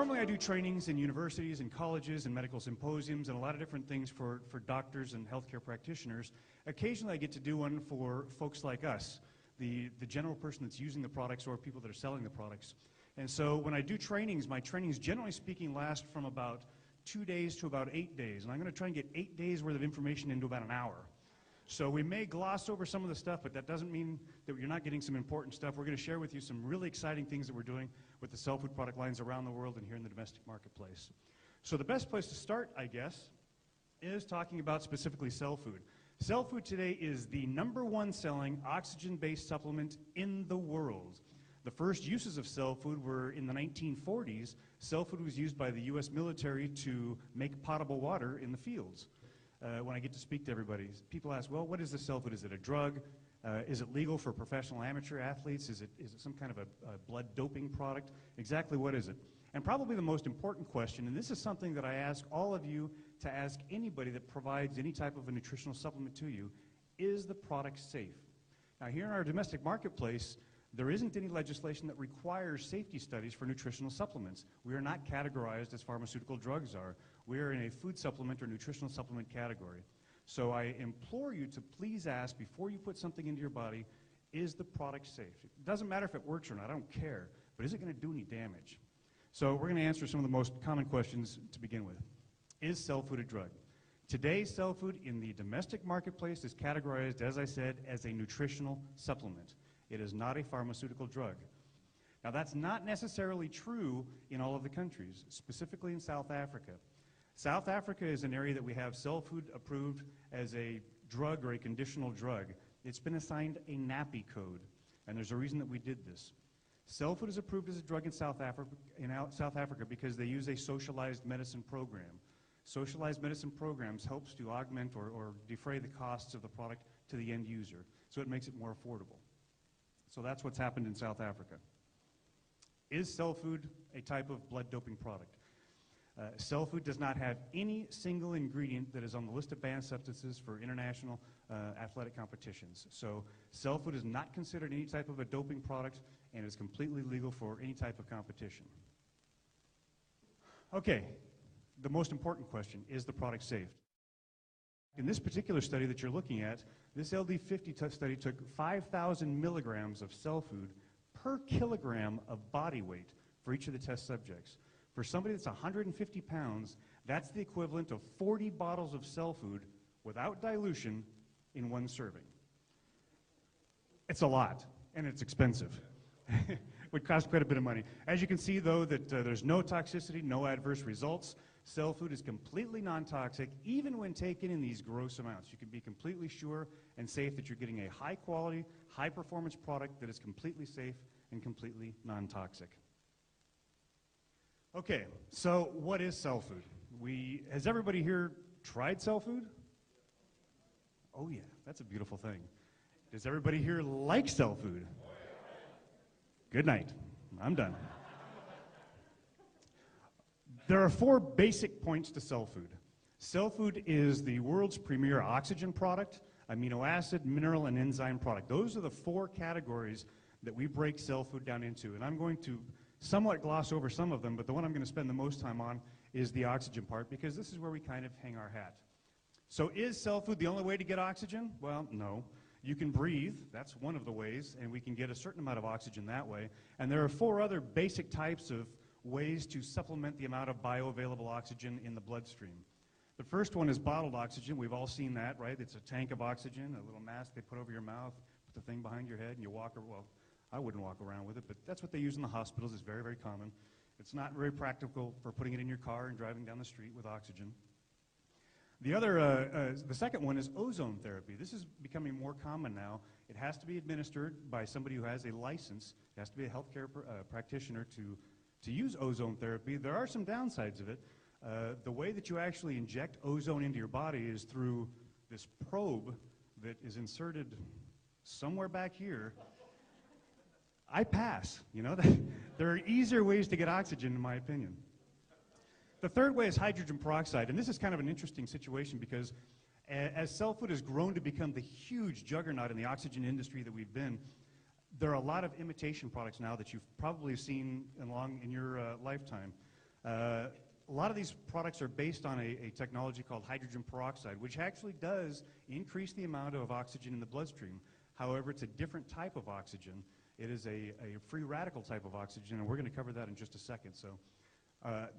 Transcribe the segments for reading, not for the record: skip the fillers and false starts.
normally I do trainings in universities and colleges and medical symposiums and a lot of different things for doctors and healthcare practitioners. Occasionally I get to do one for folks like us, the general person that's using the products or people that are selling the products. And so when I do trainings, my trainings, generally speaking, last from about 2 days to about 8 days. And I'm going to try and get 8 days worth of information into about an hour. So we may gloss over some of the stuff, but that doesn't mean that you're not getting some important stuff. We're going to share with you some really exciting things that we're doing with the Cellfood product lines around the world and here in the domestic marketplace. So the best place to start, I guess, is talking about specifically Cellfood. Cellfood today is the #1 selling oxygen-based supplement in the world. The first uses of Cellfood were in the 1940s. Cellfood was used by the U.S. military to make potable water in the fields. When I get to speak to everybody, people ask, well, what is the Cellfood? Is it a drug? Is it legal for professional amateur athletes? Is it some kind of a blood doping product? Exactly what is it? And probably the most important question, and this is something that I ask all of you to ask anybody that provides any type of a nutritional supplement to you, is the product safe? Now here in our domestic marketplace, there isn't any legislation that requires safety studies for nutritional supplements. We are not categorized as pharmaceutical drugs are. We are in a food supplement or nutritional supplement category. So I implore you to please ask before you put something into your body, is the product safe? It doesn't matter if it works or not, I don't care, but is it going to do any damage? So we're going to answer some of the most common questions to begin with. Is Cellfood a drug? Today, Cellfood in the domestic marketplace is categorized, as I said, as a nutritional supplement. It is not a pharmaceutical drug. Now that's not necessarily true in all of the countries, specifically in South Africa. South Africa is an area that we have Cellfood approved as a drug or a conditional drug. It's been assigned a NAPI code, and there's a reason that we did this. Cellfood is approved as a drug in South Africa because they use a socialized medicine program. Socialized medicine programs helps to augment or defray the costs of the product to the end user, so it makes it more affordable. So that's what's happened in South Africa. Is Cellfood a type of blood doping product? Cellfood does not have any single ingredient that is on the list of banned substances for international athletic competitions. So Cellfood is not considered any type of a doping product and is completely legal for any type of competition. Okay, the most important question, is the product safe? In this particular study that you're looking at, this LD50 study took 5,000 milligrams of Cellfood per kilogram of body weight for each of the test subjects. For somebody that's 150 pounds, that's the equivalent of 40 bottles of Cellfood without dilution in one serving. It's a lot, and it's expensive. It would cost quite a bit of money. As you can see, though, that there's no toxicity, no adverse results. Cellfood is completely non-toxic, even when taken in these gross amounts. You can be completely sure and safe that you're getting a high-quality, high-performance product that is completely safe and completely non-toxic. Okay, so what is Cellfood? Has everybody here tried Cellfood? Oh yeah, that's a beautiful thing. Does everybody here like Cellfood? Good night. I'm done. There are 4 basic points to Cellfood. Cellfood is the world's premier oxygen product, amino acid, mineral, and enzyme product. Those are the 4 categories that we break Cellfood down into, and I'm going to somewhat gloss over some of them, but the one I'm going to spend the most time on is the oxygen part, because this is where we kind of hang our hat. So is Cellfood the only way to get oxygen? Well, no. You can breathe, that's one of the ways, and we can get a certain amount of oxygen that way. And there are 4 other basic types of ways to supplement the amount of bioavailable oxygen in the bloodstream. The first one is bottled oxygen. We've all seen that, right? It's a tank of oxygen, a little mask they put over your mouth, put the thing behind your head, and you walk, well, I wouldn't walk around with it, but that's what they use in the hospitals. It's very, very common. It's not very practical for putting it in your car and driving down the street with oxygen. The second one is ozone therapy. This is becoming more common now. It has to be administered by somebody who has a license. It has to be a healthcare practitioner to use ozone therapy. There are some downsides of it. The way that you actually inject ozone into your body is through this probe that is inserted somewhere back here. I pass, you know. There are easier ways to get oxygen, in my opinion. The third way is hydrogen peroxide, and this is kind of an interesting situation because as Cellfood has grown to become the huge juggernaut in the oxygen industry that we've been, there are a lot of imitation products now that you've probably seen along in your lifetime. A lot of these products are based on a technology called hydrogen peroxide, which actually does increase the amount of oxygen in the bloodstream. However, it's a different type of oxygen. It is a free radical type of oxygen, and we're going to cover that in just a second. So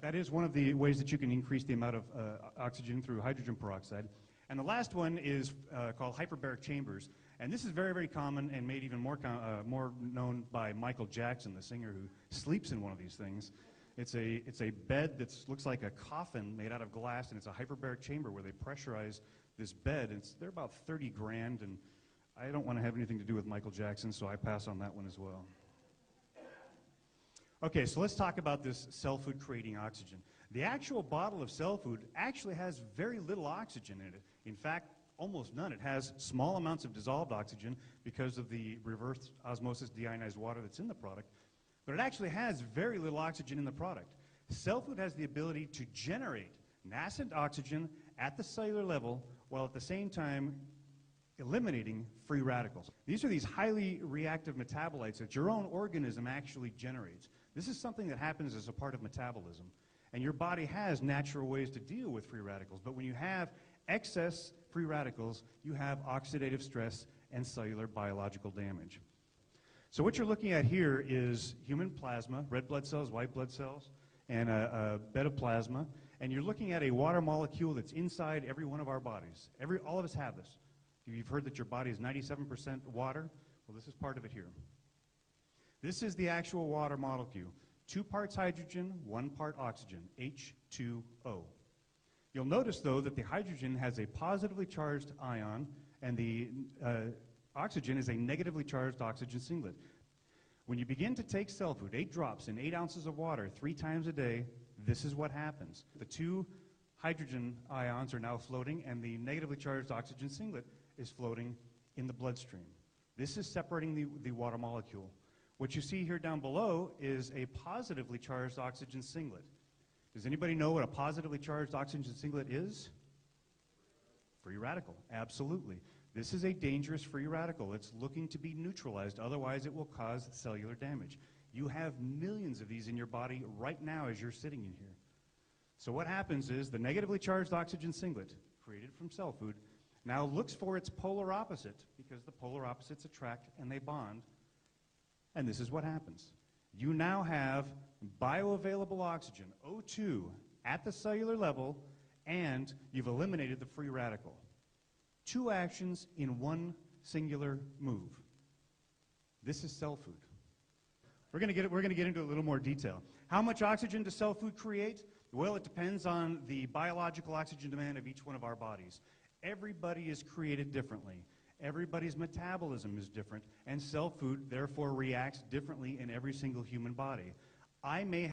that is one of the ways that you can increase the amount of oxygen through hydrogen peroxide. And the last one is called hyperbaric chambers. And this is very, very common and made even more known by Michael Jackson, the singer who sleeps in one of these things. It's a bed that looks like a coffin made out of glass, and it's a hyperbaric chamber where they pressurize this bed. They're about 30 grand, and I don't want to have anything to do with Michael Jackson, so I pass on that one as well. Okay, so let's talk about this Cellfood creating oxygen. The actual bottle of Cellfood actually has very little oxygen in it. In fact, almost none. It has small amounts of dissolved oxygen because of the reverse osmosis deionized water that's in the product, but it actually has very little oxygen in the product. Cellfood has the ability to generate nascent oxygen at the cellular level while at the same time eliminating free radicals. These are these highly reactive metabolites that your own organism actually generates. This is something that happens as a part of metabolism. And your body has natural ways to deal with free radicals, but when you have excess free radicals, you have oxidative stress and cellular biological damage. So what you're looking at here is human plasma, red blood cells, white blood cells, and a bed of plasma. And you're looking at a water molecule that's inside every one of our bodies. All of us have this. You've heard that your body is 97% water. Well, this is part of it here. This is the actual water molecule. 2 parts hydrogen, 1 part oxygen, H2O. You'll notice, though, that the hydrogen has a positively charged ion, and the oxygen is a negatively charged oxygen singlet. When you begin to take Cellfood, 8 drops in 8 ounces of water 3 times a day, this is what happens. The 2 hydrogen ions are now floating, and the negatively charged oxygen singlet is floating in the bloodstream. This is separating the water molecule. What you see here down below is a positively charged oxygen singlet. Does anybody know what a positively charged oxygen singlet is? Free radical, absolutely. This is a dangerous free radical. It's looking to be neutralized, otherwise it will cause cellular damage. You have millions of these in your body right now as you're sitting in here. So what happens is the negatively charged oxygen singlet, created from Cellfood, now looks for its polar opposite, because the polar opposites attract and they bond, and this is what happens. You now have bioavailable oxygen, O2, at the cellular level, and you've eliminated the free radical. 2 actions in 1 singular move. This is Cellfood. We're going to get into a little more detail. How much oxygen does Cellfood create? Well, it depends on the biological oxygen demand of each one of our bodies. Everybody is created differently. Everybody's metabolism is different, and Cellfood therefore reacts differently in every single human body. I may